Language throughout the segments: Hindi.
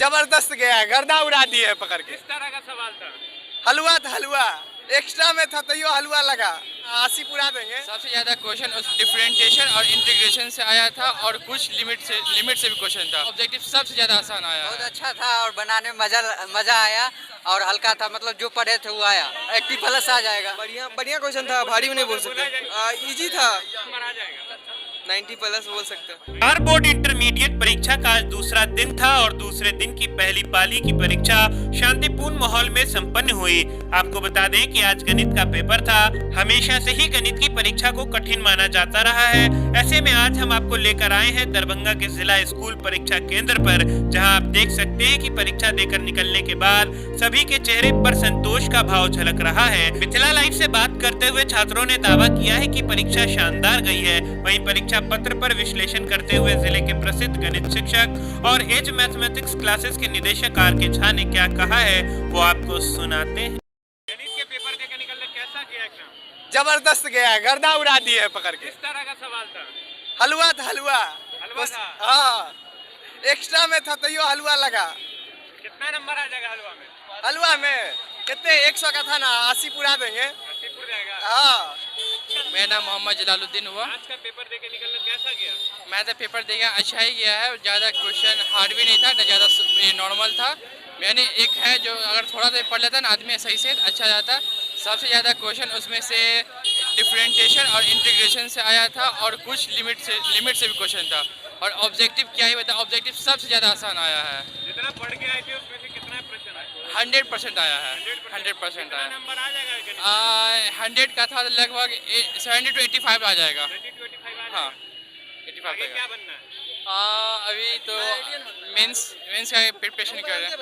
जबरदस्त गया, गर्दा उड़ा दिए है पकड़ के। किस तरह का सवाल था? हलवा था, हलवा एक्स्ट्रा में था तो यो हलवा लगा। 80 पूरा देंगे। सबसे ज़्यादा क्वेश्चन उस डिफरेंशिएशन और इंटीग्रेशन से आया था और कुछ लिमिट से भी क्वेश्चन था। ऑब्जेक्टिव सबसे ज़्यादा आसान आया बहुत है। अच्छा था और बनाने में मजा आया और हल्का था, मतलब जो पढ़े थे वो आया। 80+ आ जाएगा। बढ़िया बढ़िया क्वेश्चन था, भारी भी नहीं बोल सकते। इजी था, नंबर आ जाएगा। 90+ बोल सकते हैं। बिहार बोर्ड इंटरमीडिएट परीक्षा का आज दूसरा दिन था और दूसरे दिन की पहली पाली की परीक्षा शांतिपूर्ण माहौल में संपन्न हुई। आपको बता दें कि आज गणित का पेपर था। हमेशा से ही गणित की परीक्षा को कठिन माना जाता रहा है। ऐसे में आज हम आपको लेकर आए हैं दरभंगा के जिला स्कूल परीक्षा केंद्र पर, जहां आप देख सकते हैं कि परीक्षा देकर निकलने के बाद सभी के चेहरे पर संतोष का भाव झलक रहा है। मिथिला लाइव से बात करते हुए छात्रों ने दावा किया है कि परीक्षा शानदार गई है। वहीं परीक्षा पत्र पर विश्लेषण करते हुए जिले के प्रसिद्ध गणित शिक्षक और एज मैथमेटिक्स क्लासेस के निदेशक आर के झा ने क्या कहा है वो आपको सुनाते हैं। गणित के पेपर देकर निकलने कैसा गया एग्जाम? जबरदस्त गया, गर्दा उड़ा दिए है पकड़ के। किस तरह का सवाल था? हलवा था, हलवा। हलवा था? हाँ, एक्स्ट्रा में था तो यो हलवा लगा। कितना नंबर आ जाएगा हलवा में? हलवा में कितने 100 का था ना, 80 पूरा देंगे। 80 पूरा जाएगा। हाँ। मेरा नाम मोहम्मद जलालुद्दीन हुआ। आज का पेपर देकर निकलने कैसा गया? मैं तो पेपर देगा अच्छा ही गया है। ज़्यादा क्वेश्चन हार्ड भी नहीं था, न ज़्यादा नॉर्मल था। यानी एक है जो अगर थोड़ा सा पढ़ लेता ना आदमी सही से अच्छा जाता। सबसे ज़्यादा क्वेश्चन उसमें से डिफरेंशिएशन और इंटीग्रेशन से आया था और कुछ लिमिट से भी क्वेश्चन था। और ऑब्जेक्टिव क्या ही बता, ऑब्जेक्टिव सबसे ज़्यादा आसान आया है। जितना पढ़ के आए थे उसमें से कितना प्रश्न आया? 100% आया है। 100% कितना आया। नंबर आ जाएगा गणित? 100 का था तो लगभग 70 to 85 आ जाएगा। 20 to 85 आ हाँ, जाएगा। 85 आगे तक। क्या बनना है? अभी तो मेंस का प्रिपरेशन कर रहे हैं।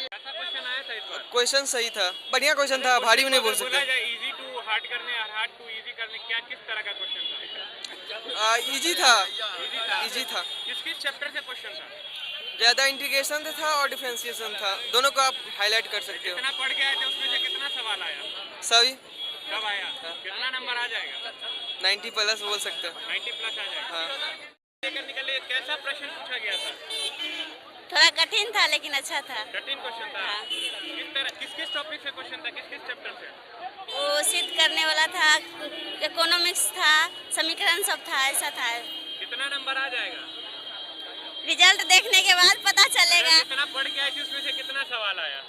कैसा क्वेश्चन आया था इस बार? क्वेश्चन सही था, बढ़िया क्वेश्चन था, भारी भी नहीं बोल सकते। इजी टू हार्ड करने और हार्ड टू इजी करने क्या किस तरह का क्वेश्चन था? इजी था, इजी था? इजी था। किस किस चैप्टर से क्वेश्चन था? ज़्यादा इंटीग्रेशन था और डिफरेंशिएशन था, दोनों को आप हाईलाइट कर सकते हो। कितना पढ़ के आए थे उसमें से कितना सवाल आया? सही कब आया? कितना नंबर आ जाएगा? 90+ बोल सकते हैं। 90+ आ जाएगा। हाँ, लेकर निकले कैसा प्रश्न पूछा गया था? थोड़ा कठिन था लेकिन अच्छा था। कठिन क्वेश्चन था? किस तरह किस टॉपिक से क्वेश्चन था? किस चैप्टर से? वो सिद्ध करने वाला था, इकोनॉमिक्स था, समीकरण सब था, ऐसा था। कितना नंबर आ जाएगा? रिजल्ट देखने के बाद पता चलेगा। कितना पढ़ के आए थे उसमें से कितना सवाल आया?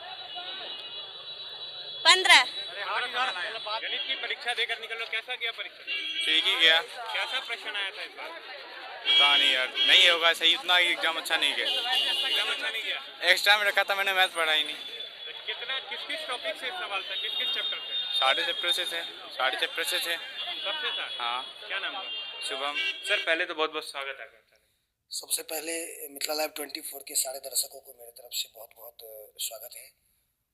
15। गणित की परीक्षा देकर निकलो कैसा गया परीक्षा? ठीक ही गया। कैसा प्रश्न आया था इस बार? पता नहीं यार, नहीं होगा सही, उतना एग्जाम अच्छा नहीं गया। एग्जाम अच्छा नहीं गया? एक्स्ट्रा में रखा था मैंने, मैथ पढ़ा ही नहीं। तो कितना किस टॉपिक से सवाल था? किस चैप्टर से? साढ़े चैप्टर से थे, साढ़े चैप्टर से थे। सबसे था? हाँ। क्या नाम था? शुभम। सर पहले तो बहुत बहुत स्वागत है। सबसे पहले मिथिला लाइव 24 के सारे दर्शकों को मेरे तरफ से बहुत बहुत स्वागत है।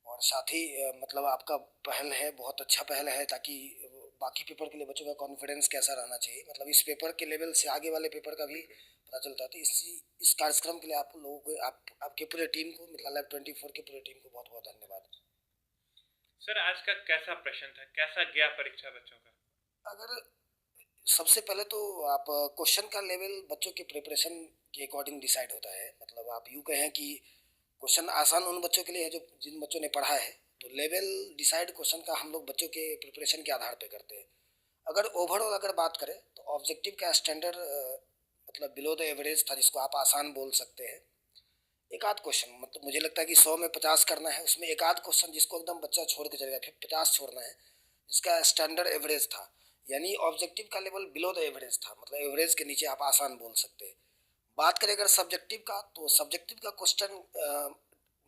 और साथ ही मतलब आपका पहल है, बहुत अच्छा पहल है, ताकि बाकी पेपर के लिए बच्चों का कॉन्फिडेंस कैसा रहना चाहिए, मतलब इस पेपर के लेवल से आगे वाले पेपर का भी पता चलता है। तो इस कार्यक्रम के लिए आप लोगों को, आपके पूरे टीम को, मिथिला लाइव 24 के पूरे टीम को बहुत बहुत धन्यवाद। सर आज का कैसा प्रश्न था? कैसा गया परीक्षा बच्चों का? अगर सबसे पहले तो आप क्वेश्चन का लेवल बच्चों के प्रिपरेशन के अकॉर्डिंग डिसाइड होता है। मतलब आप यूँ कहें कि क्वेश्चन आसान उन बच्चों के लिए है जो जिन बच्चों ने पढ़ा है, तो लेवल डिसाइड क्वेश्चन का हम लोग बच्चों के प्रिपरेशन के आधार पे करते हैं। अगर ओवरऑल अगर बात करें तो ऑब्जेक्टिव का स्टैंडर्ड मतलब बिलो द एवरेज था, जिसको आप आसान बोल सकते हैं। एक आध क्वेश्चन, मतलब मुझे लगता है कि 100 में 50 करना है, उसमें एक आध क्वेश्चन जिसको एकदम बच्चा छोड़ के चलेगा, फिर 50 छोड़ना है, जिसका स्टैंडर्ड एवरेज था। यानी ऑब्जेक्टिव का लेवल बिलो द एवरेज था, मतलब एवरेज के नीचे आप आसान बोल सकते हैं। बात करें अगर सब्जेक्टिव का, तो सब्जेक्टिव का क्वेश्चन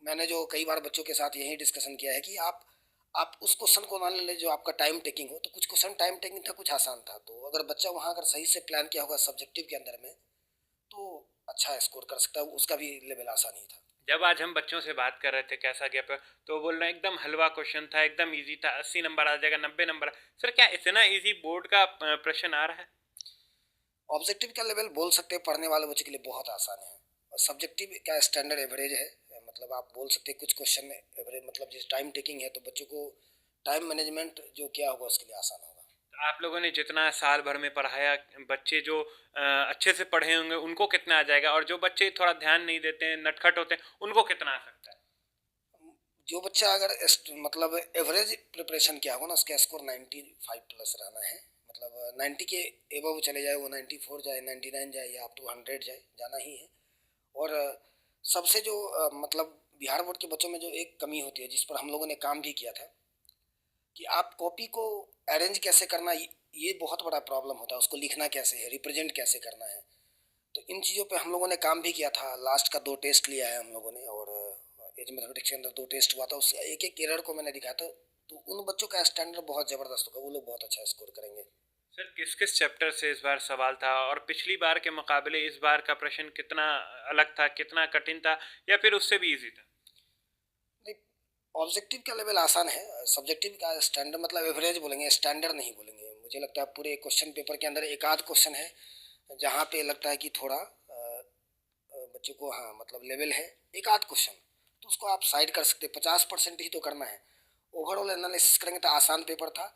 मैंने जो कई बार बच्चों के साथ यही डिस्कशन किया है कि आप उस क्वेश्चन को मान लें जो आपका टाइम टेकिंग हो। तो कुछ क्वेश्चन टाइम टेकिंग था, कुछ आसान था। तो अगर बच्चा वहाँ अगर सही से प्लान किया होगा सब्जेक्टिव के अंदर में, तो अच्छा स्कोर कर सकता है, उसका भी लेवल आसान ही था। जब आज हम बच्चों से बात कर रहे थे कैसा गया पेपर, तो बोल रहे हैं एकदम हलवा क्वेश्चन था, एकदम इजी था, 80 नंबर आ जाएगा, 90 नंबर। सर क्या इतना इजी बोर्ड का प्रश्न आ रहा है? ऑब्जेक्टिव का लेवल बोल सकते हैं पढ़ने वाले बच्चे के लिए बहुत आसान है, और सब्जेक्टिव का स्टैंडर्ड एवरेज है। मतलब आप बोल सकते हैं कुछ क्वेश्चन में एवरेज, मतलब जिस टाइम टेकिंग है, तो बच्चों को टाइम मैनेजमेंट जो किया होगा उसके लिए आसान होगा। आप लोगों ने जितना साल भर में पढ़ाया, बच्चे जो अच्छे से पढ़े होंगे उनको कितना आ जाएगा, और जो बच्चे थोड़ा ध्यान नहीं देते हैं, नटखट होते हैं, उनको कितना आ सकता है? जो बच्चा अगर मतलब एवरेज प्रिपरेशन किया होगा ना, उसका स्कोर 95 प्लस रहना है। मतलब 90 के एबव चले जाए, वो 94 जाए, 99 जाए, या अप टू 100 जाए, जाना ही है। और सबसे जो मतलब बिहार बोर्ड के बच्चों में जो एक कमी होती है, जिस पर हम लोगों ने काम भी किया था, कि आप कॉपी को अरेंज कैसे करना, ये बहुत बड़ा प्रॉब्लम होता है। उसको लिखना कैसे है, रिप्रेजेंट कैसे करना है, तो इन चीज़ों पे हम लोगों ने काम भी किया था। लास्ट का 2 टेस्ट लिया है हम लोगों ने, और एज मैथमेटिक्स के अंदर 2 टेस्ट हुआ था, उससे एक एक एरर को मैंने दिखाया था। तो उन बच्चों का स्टैंडर्ड बहुत ज़बरदस्त होगा, वो लोग बहुत अच्छा स्कोर करेंगे। सर किस किस चैप्टर से इस बार सवाल था, और पिछली बार के मुकाबले इस बार का प्रश्न कितना अलग था, कितना कठिन था, या फिर उससे भी इजी था? नहीं, ऑब्जेक्टिव का लेवल आसान है, सब्जेक्टिव का स्टैंडर्ड मतलब एवरेज बोलेंगे, स्टैंडर्ड नहीं बोलेंगे। मुझे लगता है पूरे क्वेश्चन पेपर के अंदर एक आध क्वेश्चन है जहाँ पे लगता है कि थोड़ा बच्चों को, हाँ मतलब लेवल है, एक आध क्वेश्चन, तो उसको आप साइड कर सकते हैं। 50% ही तो करना है। ओवरऑल एनालिसिस करेंगे तो आसान पेपर था।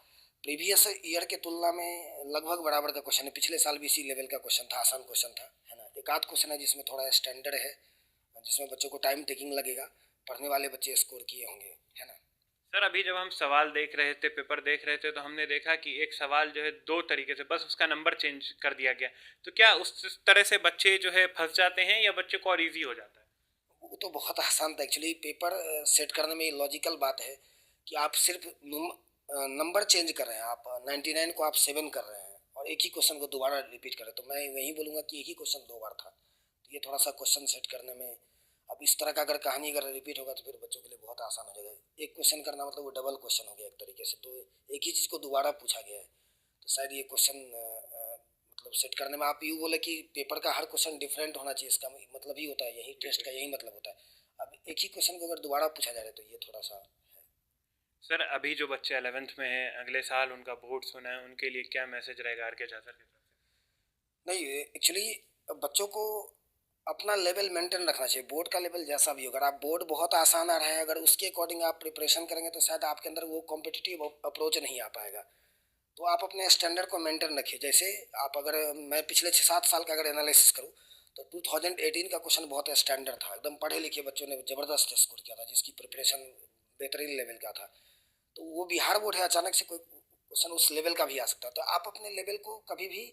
प्रीवियस ईयर के तुलना में लगभग बराबर का क्वेश्चन है। पिछले साल भी इसी लेवल का क्वेश्चन था, आसान क्वेश्चन था, है ना। एक आध क्वेश्चन है जिसमें थोड़ा स्टैंडर्ड है, जिसमें बच्चों को टाइम टेकिंग लगेगा, पढ़ने वाले बच्चे स्कोर किए होंगे, है ना। सर अभी जब हम सवाल देख रहे थे, पेपर देख रहे थे, तो हमने देखा कि एक सवाल जो है 2 तरीके से बस उसका नंबर चेंज कर दिया गया। तो क्या उस तरह से बच्चे जो है फंस जाते हैं, या बच्चे को और ईजी हो जाता है? वो तो बहुत आसान था एक्चुअली। पेपर सेट करने में ये लॉजिकल बात है कि आप सिर्फ नंबर चेंज कर रहे हैं। आप 99 को आप 7 कर रहे हैं, और एक ही क्वेश्चन को दोबारा रिपीट कर रहे हैं। तो मैं वही बोलूँगा कि एक ही क्वेश्चन 2 बार था। तो ये थोड़ा सा क्वेश्चन सेट करने में, अब इस तरह का अगर कहानी अगर रिपीट होगा तो फिर बच्चों के लिए बहुत आसान हो जाएगा। एक क्वेश्चन करना मतलब वो डबल क्वेश्चन हो गया एक तरीके से। तो एक ही चीज़ को दोबारा पूछा गया है, तो शायद ये क्वेश्चन मतलब सेट करने में, आप यूँ बोले कि पेपर का हर क्वेश्चन डिफरेंट होना चाहिए, इसका मतलब ही होता है, यही टेस्ट का यही मतलब होता है। अब एक ही क्वेश्चन को अगर दोबारा पूछा जा रहा है तो ये थोड़ा सा है। सर अभी जो बच्चे 11th में हैं, अगले साल उनका बोर्ड्स होना है, उनके लिए क्या मैसेज रहेगा आर के झा सर की तरफ से? नहीं, एक्चुअली बच्चों को अपना लेवल मेंटेन रखना चाहिए। बोर्ड का लेवल जैसा भी हो, अगर आप बोर्ड बहुत आसान आ रहा है, अगर उसके अकॉर्डिंग आप प्रिपरेशन करेंगे तो शायद आपके अंदर वो कॉम्पिटिटिव अप्रोच नहीं आ पाएगा। तो आप अपने स्टैंडर्ड को मेंटेन रखिए। जैसे आप, अगर मैं पिछले 6-7 साल का अगर एनालिसिस करूँ तो 2018 का क्वेश्चन बहुत स्टैंडर्ड था, एकदम पढ़े लिखे बच्चों ने ज़बरदस्त स्कोर किया था, जिसकी प्रिपरेशन बेहतरीन लेवल का था। तो वो बिहार बोर्ड है, अचानक से कोई क्वेश्चन उस लेवल का भी आ सकता है। तो आप अपने लेवल को कभी भी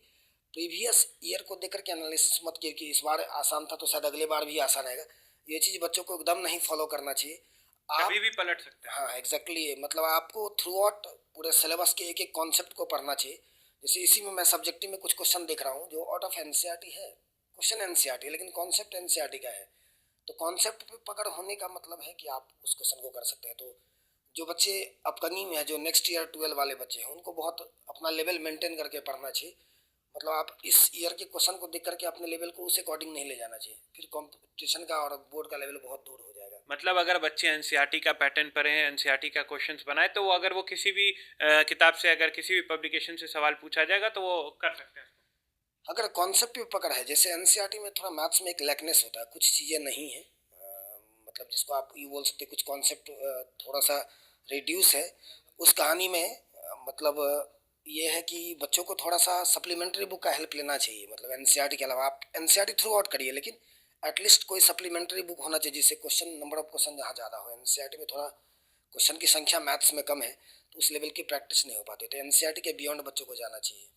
प्रीवियस ईयर को देख करके एनालिसिस मत कीजिए कि इस बार आसान था तो शायद अगले बार भी आसान आएगा। ये चीज़ बच्चों को एकदम नहीं फॉलो करना चाहिए। आप कभी भी पलट सकते हैं। हाँ एग्जैक्टली, मतलब आपको थ्रू आउट पूरे सिलेबस के एक एक कॉन्सेप्ट को पढ़ना चाहिए। जैसे इसी में मैं सब्जेक्टिव में कुछ क्वेश्चन देख रहा हूँ जो आउट ऑफ एनसीईआरटी है, क्वेश्चन एनसीईआरटी लेकिन कॉन्सेप्ट एनसीईआरटी का है। तो कॉन्सेप्ट पे पकड़ होने का मतलब है कि आप उस क्वेश्चन को कर सकते हैं। तो जो बच्चे अपकमिंग में है, जो नेक्स्ट ईयर 12 वाले बच्चे हैं, उनको बहुत अपना लेवल मेंटेन करके पढ़ना चाहिए। मतलब आप इस ईयर के क्वेश्चन को देख करके अपने लेवल को उस अकॉर्डिंग नहीं ले जाना चाहिए, फिर कंपटीशन का और बोर्ड का लेवल बहुत दूर हो जाएगा। मतलब अगर बच्चे एनसीईआरटी का पैटर्न पढ़े हैं, एनसीईआरटी का क्वेश्चंस बनाए, तो वो अगर वो किसी भी किताब से, अगर किसी भी पब्लिकेशन से सवाल पूछा जाएगा तो वो कर सकते हैं। अगर कॉन्सेप्ट पे पकड़ है, जैसे एनसीईआरटी में थोड़ा मैथ्स में एक लैकनेस होता है, कुछ चीज़ें नहीं है, मतलब जिसको आप ये बोल सकते हैं कुछ कॉन्सेप्ट थोड़ा सा रिड्यूस है उस कहानी में। मतलब ये है कि बच्चों को थोड़ा सा सप्लीमेंट्री बुक का हेल्प लेना चाहिए। मतलब एनसीईआरटी के अलावा आप एनसीईआरटी थ्रू आउट करिए, लेकिन एटलीस्ट कोई सप्लीमेंट्री बुक होना चाहिए जिससे क्वेश्चन, नंबर ऑफ क्वेश्चन जहाँ ज़्यादा हो। एनसीईआरटी में थोड़ा क्वेश्चन की संख्या मैथ्स में कम है, तो उस लेवल की प्रैक्टिस नहीं हो पाती। तो एनसीईआरटी के बियॉन्ड बच्चों को जाना चाहिए।